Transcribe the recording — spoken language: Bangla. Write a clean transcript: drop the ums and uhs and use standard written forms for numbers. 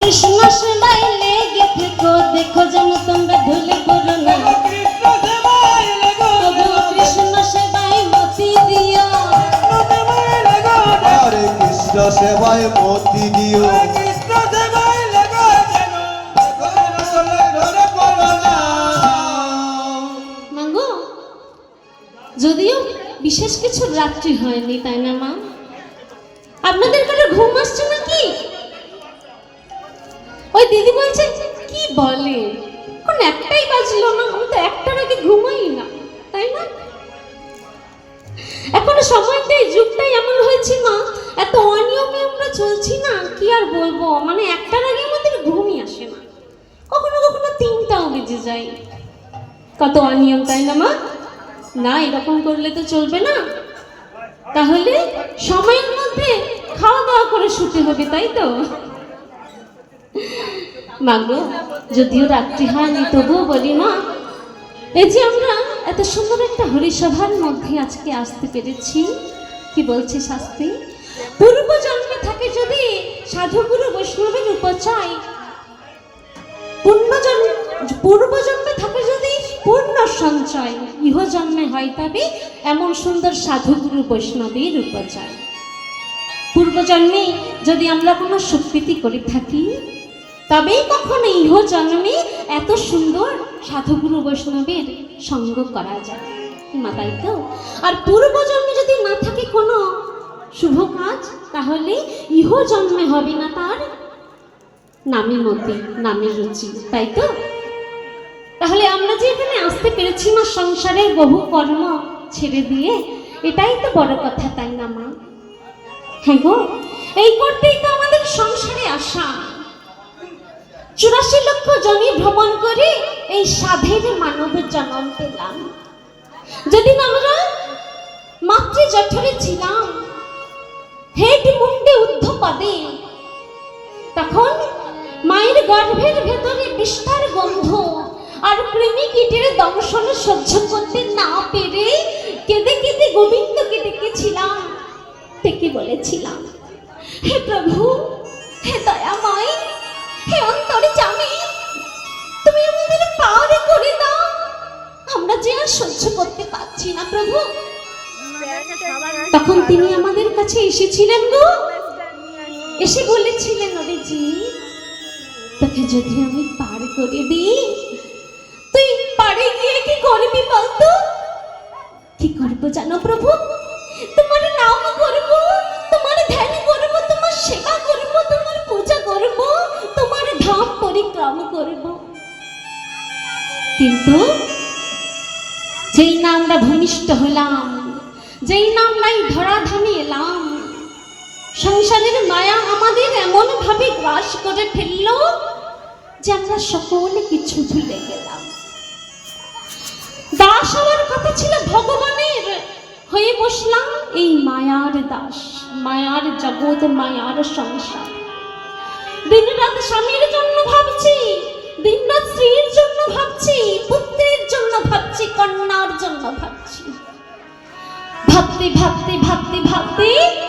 কৃষ্ণ সেবায় লেগে থেকো, দেখো যেন তোমরা ঢুলে পড়ো না। কৃষ্ণ সেবায় মতি দিও, হরে কৃষ্ণ সেবায় মতি দিও। মাগো যদিও বিশেষ কিছু রাত্রি হয়নি, তাই না মা? আপনাদের কারো ঘুম আসছে নাকি? ওই দিদি বলছে কি বলে, কোন একটাই বাজলো না, আমি তো একটার আগে ঘুমাই না, তাই না? এখন সময়টাই যুগটাই এমন হয়েছে মা, এত অনিয়মে আমরা চলছি না, কি আর বলবো, মানে একটার আগে আমাদের ঘুমই আসে না, কখনো কখনো 3টাও বেজে যায়। কত অনিয়ম, তাই না মা? না, এরকম করলে তো চলবে না, তাহলে সময়ের মধ্যে খাওয়া দাওয়া করে শুতে হবে, তাই তো? মাগো যদিও রাত্রি হয়নি তবুও বলি মা, এই যে আমরা এত সুন্দর একটা হরিসভার মধ্যে আজকে আসতে পেরেছি, কি বলছে শাস্ত্রী, পূর্ব জন্মে থাকে যদি সাধুগুরু বৈষ্ণবের উপচায়, পূর্ব জন্মে থাকে যদি পূর্ণ সঞ্চয়, ইহ জন্মে হয় তবে এমন সুন্দর সাধুগুরু বৈষ্ণবের উপচায়। পূর্ব জন্মে যদি আমরা কোনো সুকৃতি করে থাকি, তবেই কখনো ইহ জন্মে এত সুন্দর সাধুগুরু বৈষ্ণবের সঙ্গ করা যায়, মাতাই তো? আর পূর্ব জন্মে যদি না থাকে কোনো শুভ কাজ, তাহলে ইহ জন্মে হবে না তার নামে মতি, নামে রুচি, তাই তো? তাহলে আমরা যে এখানে আসতে পেরেছি মা, সংসারের বহু কর্ম ছেড়ে দিয়ে, এটাই তো বড় কথা, তাই না মা? হ্যাঁ গো, এই করতেই তো আমাদের সংসারে আসা। 84 লক্ষ জমি ভ্রমণ করে এই সাধের মানব জন্ম পেলাম। যেদিন আমরা মাতৃ জঠরে ছিলাম, হেড মুন্ডে ঊর্ধ্ব পদে, তখন মায়ের গর্ভের ভেতরে বিষ্ঠার গন্ধ আর কৃমি কীটের দংশন সহ্য করতে না পেরে কেঁদে কেঁদে গোবিন্দকে ডেকেছিলাম, ডেকে বলেছিলাম, হে প্রভু, হে দয়াময়, হে অন্তরে জামি, তুমি আমাদের পার করে দাও, আমরা যে আর সহ্য করতে পারছি না প্রভু। তখন তিনি আমাদের কাছে এসেছিলেন গো, এসে বলেছিলেন, ওরে জি, তোকে যদি আমি পার করে দিই, তুই পারে গিয়ে কি করবি বলতো? কি করবো জানো প্রভু? তোমার নাম করব, তোমার ধ্যান করব, তোমার সেবা করব, তোমার পূজা করব, তোমার ধাম পরিক্রম করব। কিন্তু যেই না আমরা ভূমিষ্ঠ হলাম, যেই না আমরা এই ধরাধামে এলাম, সংসারের মায়া আমাদের এমন ভাবে গ্রাস করে ফেললো যে আমরা সকলে কিছু ভুলে গেলাম। দাস হওয়ার কথা ছিল ভগবানের, হয়ে বসলাম এই মায়ার দাস, মায়ার জগৎ, মায়ার সংসার। দিন রাত স্বামী